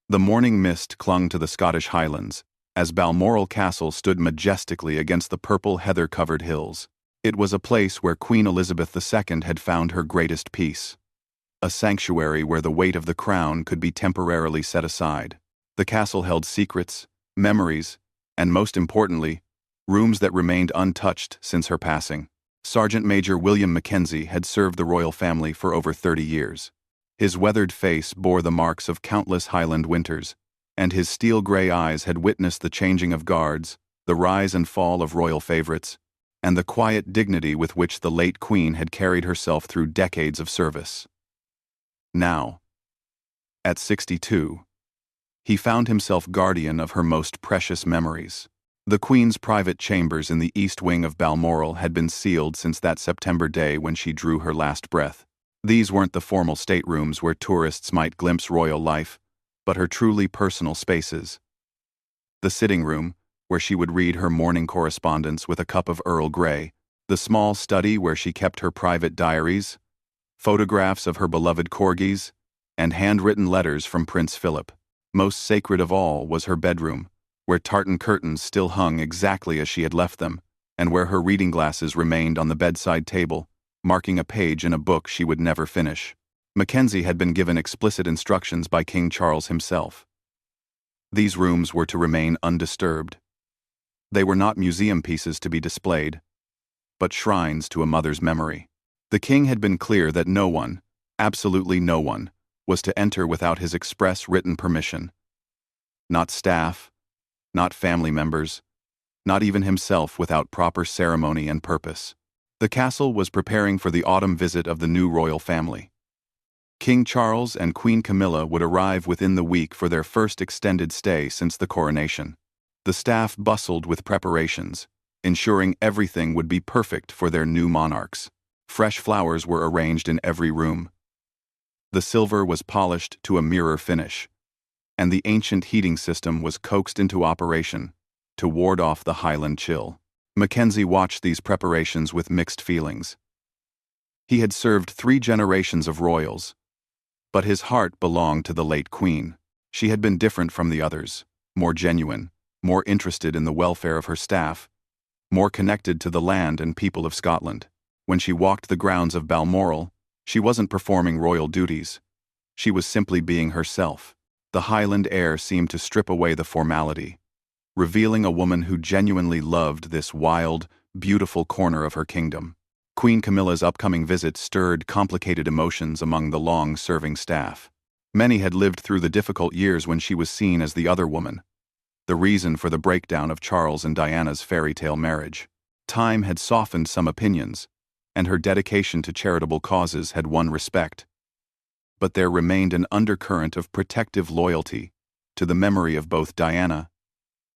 The morning mist clung to the Scottish Highlands, as Balmoral Castle stood majestically against the purple heather-covered hills. It was a place where Queen Elizabeth II had found her greatest peace. A sanctuary where the weight of the crown could be temporarily set aside. The castle held secrets, memories, and most importantly, rooms that remained untouched since her passing. Sergeant Major William Mackenzie had served the royal family for over 30 years. His weathered face bore the marks of countless Highland winters, and his steel-gray eyes had witnessed the changing of guards, the rise and fall of royal favorites, and the quiet dignity with which the late Queen had carried herself through decades of service. Now, at 62, he found himself guardian of her most precious memories. The Queen's private chambers in the east wing of Balmoral had been sealed since that September day when she drew her last breath. These weren't the formal staterooms where tourists might glimpse royal life, but her truly personal spaces. The sitting room, where she would read her morning correspondence with a cup of Earl Grey, the small study where she kept her private diaries, photographs of her beloved corgis, and handwritten letters from Prince Philip. Most sacred of all was her bedroom, where tartan curtains still hung exactly as she had left them, and where her reading glasses remained on the bedside table, marking a page in a book she would never finish. Mackenzie had been given explicit instructions by King Charles himself. These rooms were to remain undisturbed. They were not museum pieces to be displayed, but shrines to a mother's memory. The king had been clear that no one, absolutely no one, was to enter without his express written permission. Not staff, not family members, not even himself without proper ceremony and purpose. The castle was preparing for the autumn visit of the new royal family. King Charles and Queen Camilla would arrive within the week for their first extended stay since the coronation. The staff bustled with preparations, ensuring everything would be perfect for their new monarchs. Fresh flowers were arranged in every room. The silver was polished to a mirror finish, and the ancient heating system was coaxed into operation to ward off the Highland chill. Mackenzie watched these preparations with mixed feelings. He had served 3 generations of royals, but his heart belonged to the late Queen. She had been different from the others, more genuine, more interested in the welfare of her staff, more connected to the land and people of Scotland. When she walked the grounds of Balmoral, she wasn't performing royal duties. She was simply being herself. The Highland air seemed to strip away the formality, revealing a woman who genuinely loved this wild, beautiful corner of her kingdom. Queen Camilla's upcoming visit stirred complicated emotions among the long-serving staff. Many had lived through the difficult years when she was seen as the other woman, the reason for the breakdown of Charles and Diana's fairy tale marriage. Time had softened some opinions, and her dedication to charitable causes had won respect. But there remained an undercurrent of protective loyalty to the memory of both Diana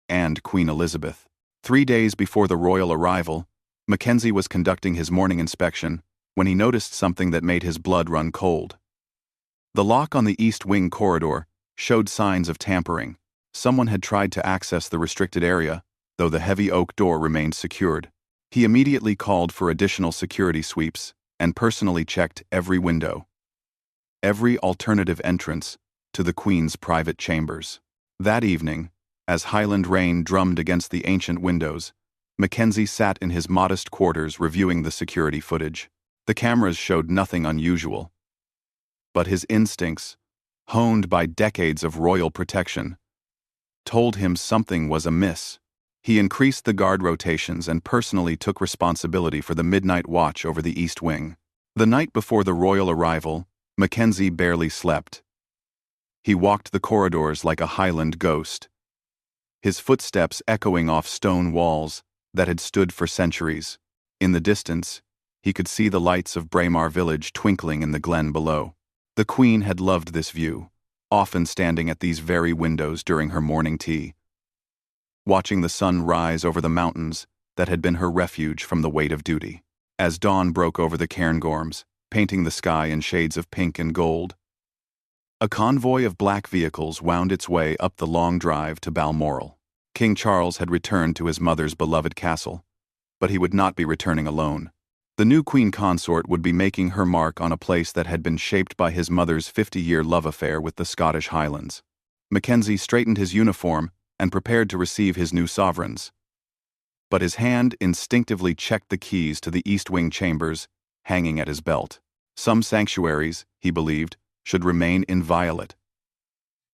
and Queen Elizabeth. 3 days before the royal arrival, Mackenzie was conducting his morning inspection when he noticed something that made his blood run cold. The lock on the East Wing corridor showed signs of tampering. Someone had tried to access the restricted area, though the heavy oak door remained secured. He immediately called for additional security sweeps and personally checked every window, every alternative entrance to the Queen's private chambers. That evening, as Highland rain drummed against the ancient windows, Mackenzie sat in his modest quarters reviewing the security footage. The cameras showed nothing unusual, but his instincts, honed by decades of royal protection, told him something was amiss. He increased the guard rotations and personally took responsibility for the midnight watch over the East Wing. The night before the royal arrival, Mackenzie barely slept. He walked the corridors like a Highland ghost, his footsteps echoing off stone walls that had stood for centuries. In the distance, he could see the lights of Braemar village twinkling in the glen below. The Queen had loved this view, often standing at these very windows during her morning tea, watching the sun rise over the mountains that had been her refuge from the weight of duty. As dawn broke over the cairngorms, painting the sky in shades of pink and gold, a convoy of black vehicles wound its way up the long drive to Balmoral. King Charles had returned to his mother's beloved castle, but he would not be returning alone. The new queen consort would be making her mark on a place that had been shaped by his mother's 50-year love affair with the Scottish Highlands. Mackenzie straightened his uniform and prepared to receive his new sovereigns. But his hand instinctively checked the keys to the East Wing chambers hanging at his belt. Some sanctuaries, he believed, should remain inviolate.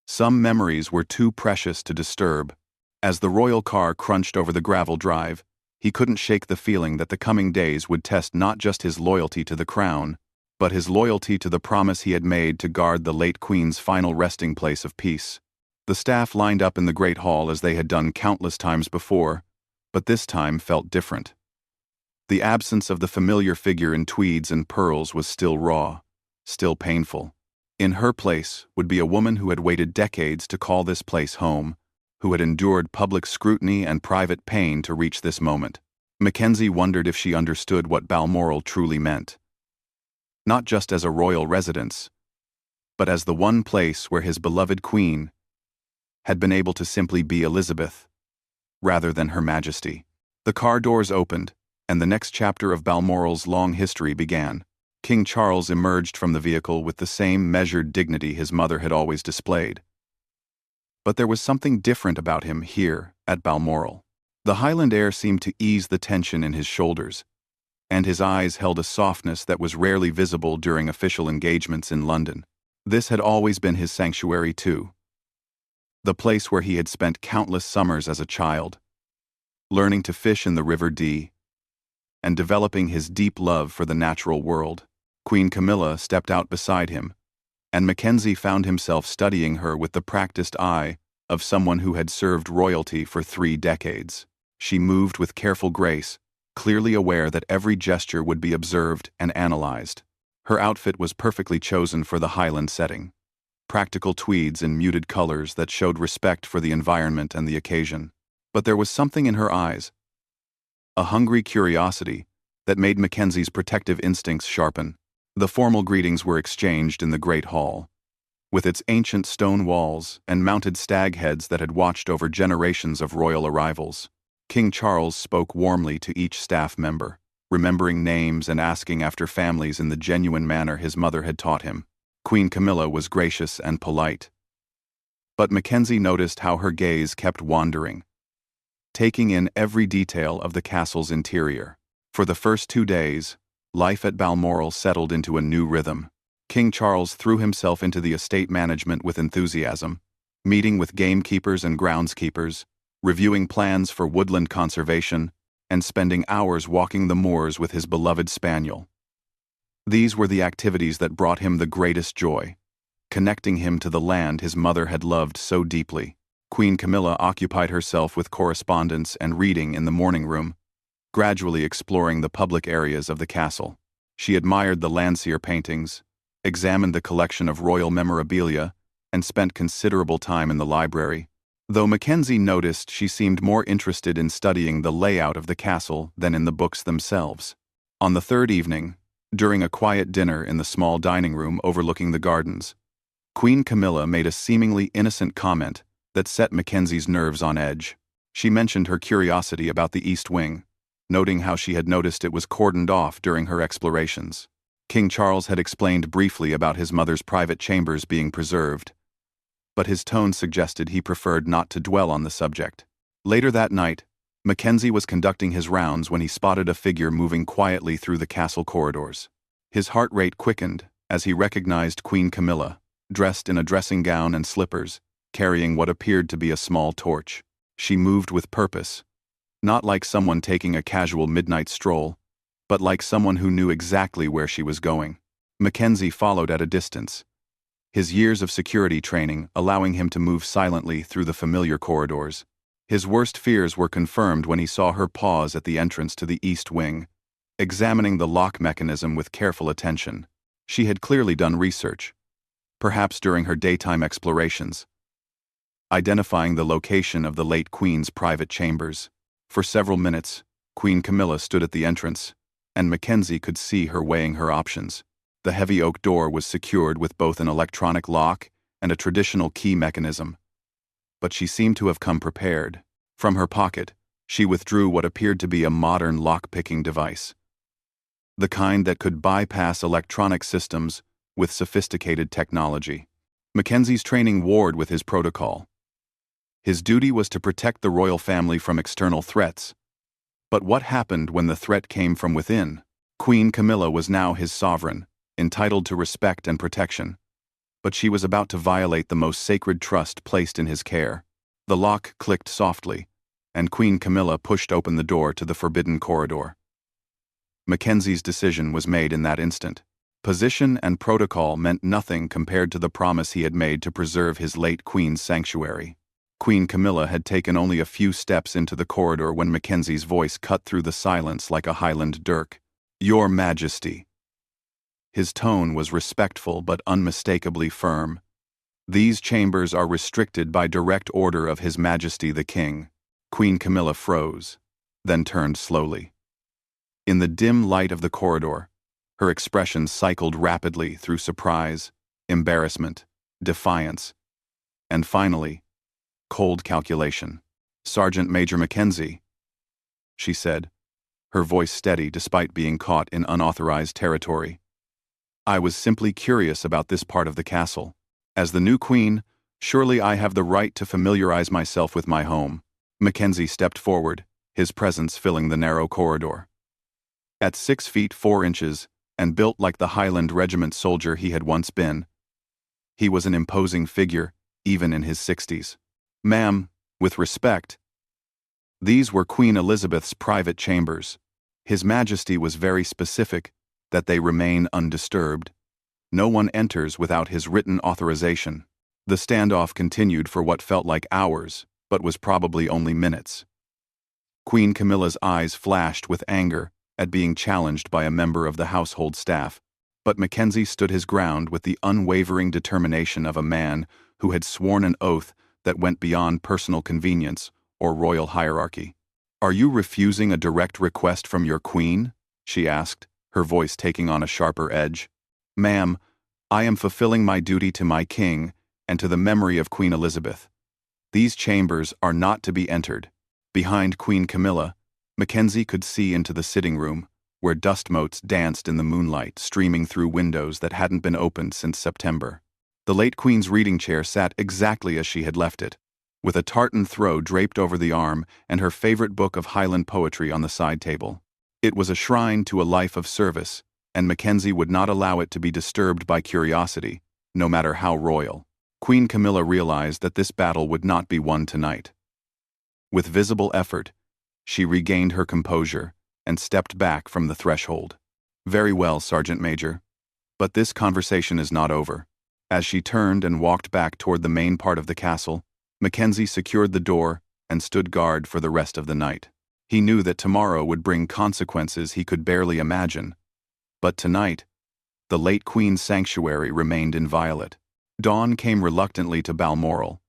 Some memories were too precious to disturb. As the royal car crunched over the gravel drive, he couldn't shake the feeling that the coming days would test not just his loyalty to the crown, but his loyalty to the promise he had made to guard the late Queen's final resting place of peace. The staff lined up in the Great Hall as they had done countless times before, but this time felt different. The absence of the familiar figure in tweeds and pearls was still raw, still painful. In her place would be a woman who had waited decades to call this place home, who had endured public scrutiny and private pain to reach this moment. Mackenzie wondered if she understood what Balmoral truly meant. Not just as a royal residence, but as the one place where his beloved queen had been able to simply be Elizabeth, rather than Her Majesty. The car doors opened, and the next chapter of Balmoral's long history began. King Charles emerged from the vehicle with the same measured dignity his mother had always displayed. But there was something different about him here at Balmoral. The Highland air seemed to ease the tension in his shoulders, and his eyes held a softness that was rarely visible during official engagements in London. This had always been his sanctuary too. The place where he had spent countless summers as a child, learning to fish in the River Dee, and developing his deep love for the natural world. Queen Camilla stepped out beside him, and Mackenzie found himself studying her with the practiced eye of someone who had served royalty for 3 decades. She moved with careful grace, clearly aware that every gesture would be observed and analyzed. Her outfit was perfectly chosen for the Highland setting. Practical tweeds in muted colors that showed respect for the environment and the occasion. But there was something in her eyes, a hungry curiosity, that made Mackenzie's protective instincts sharpen. The formal greetings were exchanged in the Great Hall, with its ancient stone walls and mounted stag heads that had watched over generations of royal arrivals. King Charles spoke warmly to each staff member, remembering names and asking after families in the genuine manner his mother had taught him. Queen Camilla was gracious and polite. But Mackenzie noticed how her gaze kept wandering, taking in every detail of the castle's interior. For the first 2 days, life at Balmoral settled into a new rhythm. King Charles threw himself into the estate management with enthusiasm, meeting with gamekeepers and groundskeepers, reviewing plans for woodland conservation, and spending hours walking the moors with his beloved spaniel. These were the activities that brought him the greatest joy, connecting him to the land his mother had loved so deeply. Queen Camilla occupied herself with correspondence and reading in the morning room, gradually exploring the public areas of the castle. She admired the Landseer paintings, examined the collection of royal memorabilia, and spent considerable time in the library, though Mackenzie noticed she seemed more interested in studying the layout of the castle than in the books themselves. On the 3rd evening, during a quiet dinner in the small dining room overlooking the gardens, Queen Camilla made a seemingly innocent comment that set Mackenzie's nerves on edge. She mentioned her curiosity about the East Wing, noting how she had noticed it was cordoned off during her explorations. King Charles had explained briefly about his mother's private chambers being preserved, but his tone suggested he preferred not to dwell on the subject. Later that night, Mackenzie was conducting his rounds when he spotted a figure moving quietly through the castle corridors. His heart rate quickened as he recognized Queen Camilla, dressed in a dressing gown and slippers, carrying what appeared to be a small torch. She moved with purpose, not like someone taking a casual midnight stroll, but like someone who knew exactly where she was going. Mackenzie followed at a distance, his years of security training allowing him to move silently through the familiar corridors. His worst fears were confirmed when he saw her pause at the entrance to the East Wing, examining the lock mechanism with careful attention. She had clearly done research, perhaps during her daytime explorations, identifying the location of the late Queen's private chambers. For several minutes, Queen Camilla stood at the entrance, and Mackenzie could see her weighing her options. The heavy oak door was secured with both an electronic lock and a traditional key mechanism, but she seemed to have come prepared. From her pocket, she withdrew what appeared to be a modern lock-picking device, the kind that could bypass electronic systems with sophisticated technology. Mackenzie's training warred with his protocol. His duty was to protect the royal family from external threats. But what happened when the threat came from within? Queen Camilla was now his sovereign, entitled to respect and protection. But she was about to violate the most sacred trust placed in his care. The lock clicked softly, and Queen Camilla pushed open the door to the forbidden corridor. Mackenzie's decision was made in that instant. Position and protocol meant nothing compared to the promise he had made to preserve his late queen's sanctuary. Queen Camilla had taken only a few steps into the corridor when Mackenzie's voice cut through the silence like a Highland dirk. "Your Majesty." His tone was respectful but unmistakably firm. "These chambers are restricted by direct order of His Majesty the King." Queen Camilla froze, then turned slowly. In the dim light of the corridor, her expression cycled rapidly through surprise, embarrassment, defiance, and finally, cold calculation. "Sergeant Major Mackenzie," she said, her voice steady despite being caught in unauthorized territory. "I was simply curious about this part of the castle. As the new queen, surely I have the right to familiarize myself with my home." Mackenzie stepped forward, his presence filling the narrow corridor. At 6 feet 4 inches, and built like the Highland Regiment soldier he had once been, he was an imposing figure, even in his 60s. "Ma'am, with respect." These were Queen Elizabeth's private chambers. His Majesty was very specific that they remain undisturbed. No one enters without his written authorization. The standoff continued for what felt like hours, but was probably only minutes. Queen Camilla's eyes flashed with anger at being challenged by a member of the household staff, but Mackenzie stood his ground with the unwavering determination of a man who had sworn an oath that went beyond personal convenience or royal hierarchy. "Are you refusing a direct request from your queen?" she asked, her voice taking on a sharper edge. "Ma'am, I am fulfilling my duty to my king and to the memory of Queen Elizabeth. These chambers are not to be entered." Behind Queen Camilla, Mackenzie could see into the sitting room, where dust motes danced in the moonlight, streaming through windows that hadn't been opened since September. The late queen's reading chair sat exactly as she had left it, with a tartan throw draped over the arm and her favorite book of Highland poetry on the side table. It was a shrine to a life of service, and Mackenzie would not allow it to be disturbed by curiosity, no matter how royal. Queen Camilla realized that this battle would not be won tonight. With visible effort, she regained her composure and stepped back from the threshold. "Very well, Sergeant Major. But this conversation is not over." As she turned and walked back toward the main part of the castle, Mackenzie secured the door and stood guard for the rest of the night. He knew that tomorrow would bring consequences he could barely imagine. But tonight, the late queen's sanctuary remained inviolate. Dawn came reluctantly to Balmoral,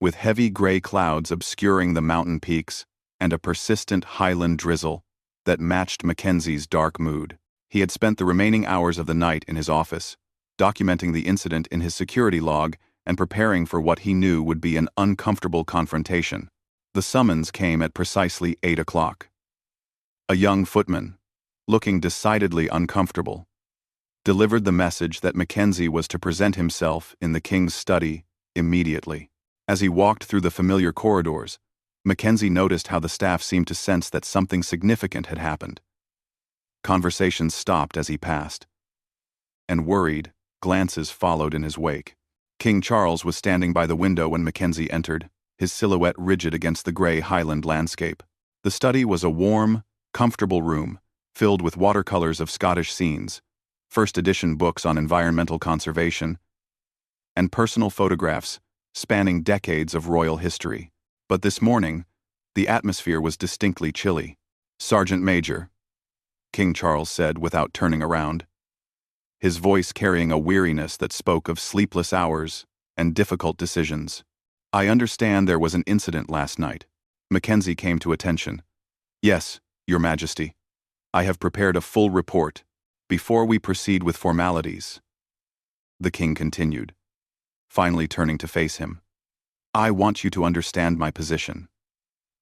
with heavy gray clouds obscuring the mountain peaks and a persistent Highland drizzle that matched Mackenzie's dark mood. He had spent the remaining hours of the night in his office, documenting the incident in his security log and preparing for what he knew would be an uncomfortable confrontation. The summons came at precisely 8 o'clock. A young footman, looking decidedly uncomfortable, delivered the message that Mackenzie was to present himself in the king's study immediately. As he walked through the familiar corridors, Mackenzie noticed how the staff seemed to sense that something significant had happened. Conversations stopped as he passed, and worried glances followed in his wake. King Charles was standing by the window when Mackenzie entered, his silhouette rigid against the gray Highland landscape. The study was a warm, comfortable room, filled with watercolors of Scottish scenes, first-edition books on environmental conservation, and personal photographs spanning decades of royal history. But this morning, the atmosphere was distinctly chilly. "Sergeant Major," King Charles said without turning around, his voice carrying a weariness that spoke of sleepless hours and difficult decisions. "I understand there was an incident last night." Mackenzie came to attention. "Yes, Your Majesty. I have prepared a full report. Before we proceed with formalities," the king continued, finally turning to face him, "I want you to understand my position.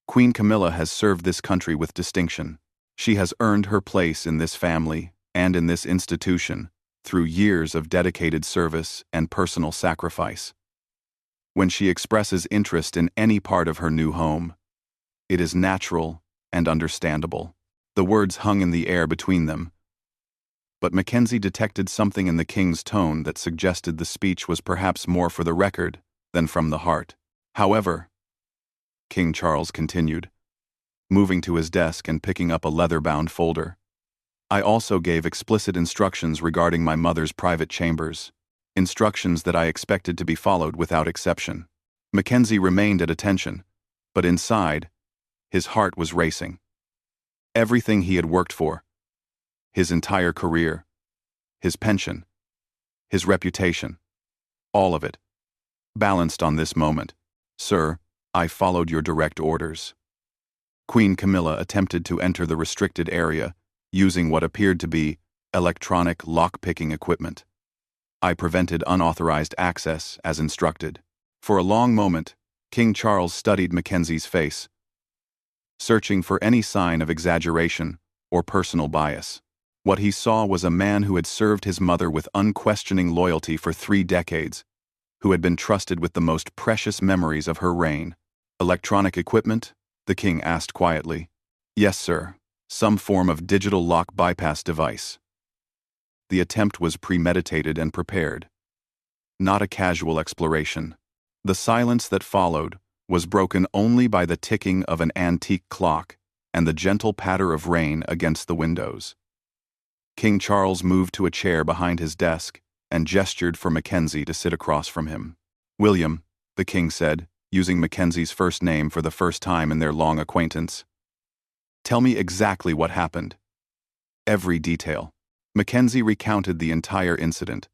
Queen Camilla has served this country with distinction. She has earned her place in this family and in this institution, through years of dedicated service and personal sacrifice. When she expresses interest in any part of her new home, it is natural and understandable. The words hung in the air between them, but Mackenzie detected something in the king's tone that suggested the speech was perhaps more for the record than from the heart. However, King Charles continued, moving to his desk and picking up a leather-bound folder, I also gave explicit instructions regarding my mother's private chambers, instructions that I expected to be followed without exception. Mackenzie remained at attention, but inside, his heart was racing. Everything he had worked for, his entire career, his pension, his reputation, all of it, balanced on this moment. Sir, I followed your direct orders. Queen Camilla attempted to enter the restricted area, using what appeared to be electronic lock-picking equipment. I prevented unauthorized access as instructed. For a long moment, King Charles studied Mackenzie's face, searching for any sign of exaggeration or personal bias. What he saw was a man who had served his mother with unquestioning loyalty for 3 decades, who had been trusted with the most precious memories of her reign. Electronic equipment? The king asked quietly. Yes, sir. Some form of digital lock bypass device. The attempt was premeditated and prepared, not a casual exploration. The silence that followed was broken only by the ticking of an antique clock and the gentle patter of rain against the windows. King Charles moved to a chair behind his desk and gestured for Mackenzie to sit across from him. William, the king said, using Mackenzie's first name for the first time in their long acquaintance. Tell me exactly what happened. Every detail. Mackenzie recounted the entire incident.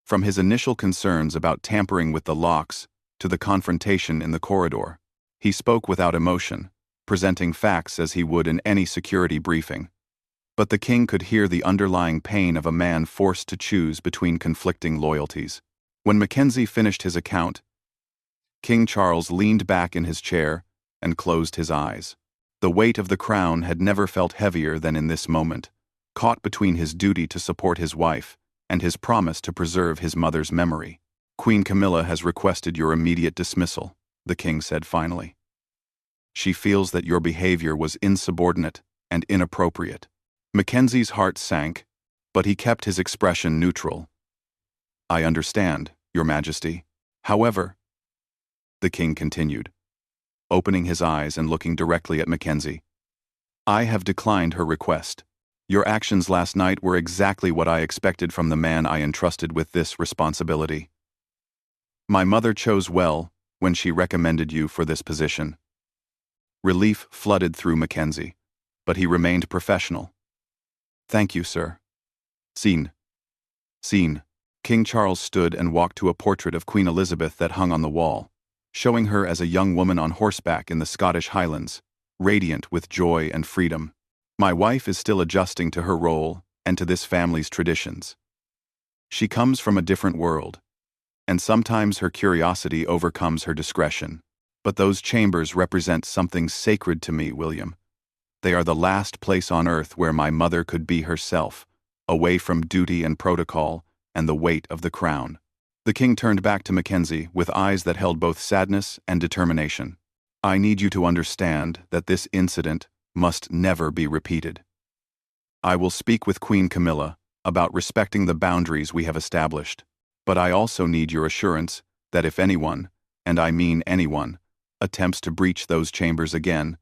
From his initial concerns about tampering with the locks to the confrontation in the corridor, he spoke without emotion, presenting facts as he would in any security briefing. But the king could hear the underlying pain of a man forced to choose between conflicting loyalties. When Mackenzie finished his account, King Charles leaned back in his chair and closed his eyes. The weight of the crown had never felt heavier than in this moment, caught between his duty to support his wife and his promise to preserve his mother's memory. Queen Camilla has requested your immediate dismissal, the king said finally. She feels that your behavior was insubordinate and inappropriate. Mackenzie's heart sank, but he kept his expression neutral. I understand, Your Majesty. However, the king continued, opening his eyes and looking directly at Mackenzie. I have declined her request. Your actions last night were exactly what I expected from the man I entrusted with this responsibility. My mother chose well when she recommended you for this position. Relief flooded through Mackenzie, but he remained professional. Thank you, sir. Scene. King Charles stood and walked to a portrait of Queen Elizabeth that hung on the wall, showing her as a young woman on horseback in the Scottish Highlands, radiant with joy and freedom. My wife is still adjusting to her role and to this family's traditions. She comes from a different world, and sometimes her curiosity overcomes her discretion. But those chambers represent something sacred to me, William. They are the last place on earth where my mother could be herself, away from duty and protocol and the weight of the crown. The king turned back to Mackenzie with eyes that held both sadness and determination. I need you to understand that this incident must never be repeated. I will speak with Queen Camilla about respecting the boundaries we have established, but I also need your assurance that if anyone, and I mean anyone, attempts to breach those chambers again,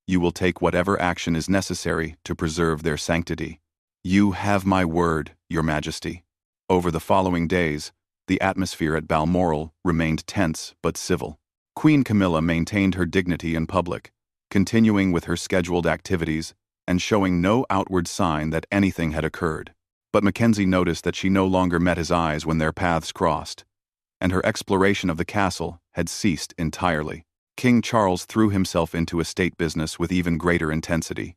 you will take whatever action is necessary to preserve their sanctity. You have my word, Your Majesty. Over the following days, the atmosphere at Balmoral remained tense but civil. Queen Camilla maintained her dignity in public, continuing with her scheduled activities and showing no outward sign that anything had occurred. But Mackenzie noticed that she no longer met his eyes when their paths crossed, and her exploration of the castle had ceased entirely. King Charles threw himself into estate business with even greater intensity,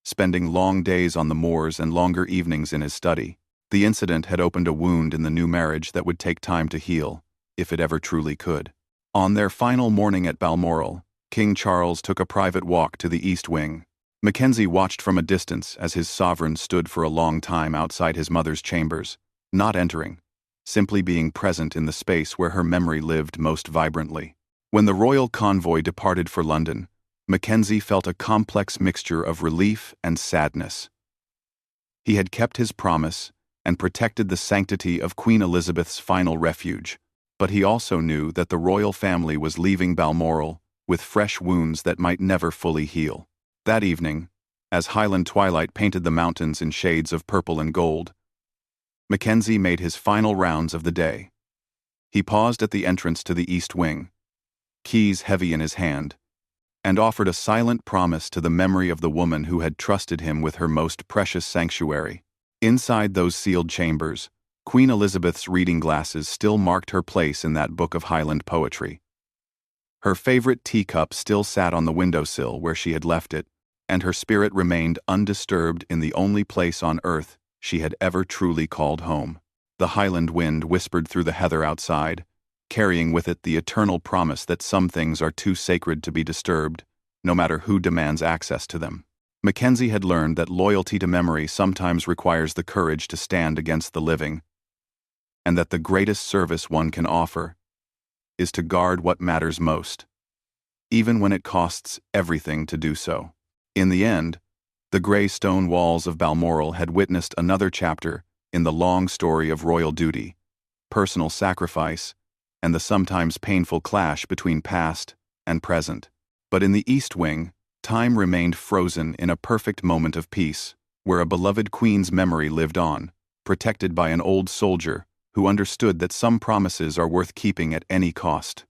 spending long days on the moors and longer evenings in his study. The incident had opened a wound in the new marriage that would take time to heal, if it ever truly could. On their final morning at Balmoral, King Charles took a private walk to the East Wing, Mackenzie watched from a distance as his sovereign stood for a long time outside his mother's chambers, not entering, simply being present in the space where her memory lived most vibrantly. When the royal convoy departed for London, Mackenzie felt a complex mixture of relief and sadness. He had kept his promise and protected the sanctity of Queen Elizabeth's final refuge, but he also knew that the royal family was leaving Balmoral with fresh wounds that might never fully heal. That evening, as Highland twilight painted the mountains in shades of purple and gold, Mackenzie made his final rounds of the day. He paused at the entrance to the east wing, keys heavy in his hand, and offered a silent promise to the memory of the woman who had trusted him with her most precious sanctuary. Inside those sealed chambers, Queen Elizabeth's reading glasses still marked her place in that book of Highland poetry. Her favorite teacup still sat on the windowsill where she had left it, and her spirit remained undisturbed in the only place on earth she had ever truly called home. The Highland wind whispered through the heather outside, carrying with it the eternal promise that some things are too sacred to be disturbed, no matter who demands access to them. Mackenzie had learned that loyalty to memory sometimes requires the courage to stand against the living, and that the greatest service one can offer is to guard what matters most, even when it costs everything to do so. In the end, the grey stone walls of Balmoral had witnessed another chapter in the long story of royal duty, personal sacrifice, and the sometimes painful clash between past and present. But in the East Wing, time remained frozen in a perfect moment of peace, where a beloved queen's memory lived on, protected by an old soldier who understood that some promises are worth keeping at any cost.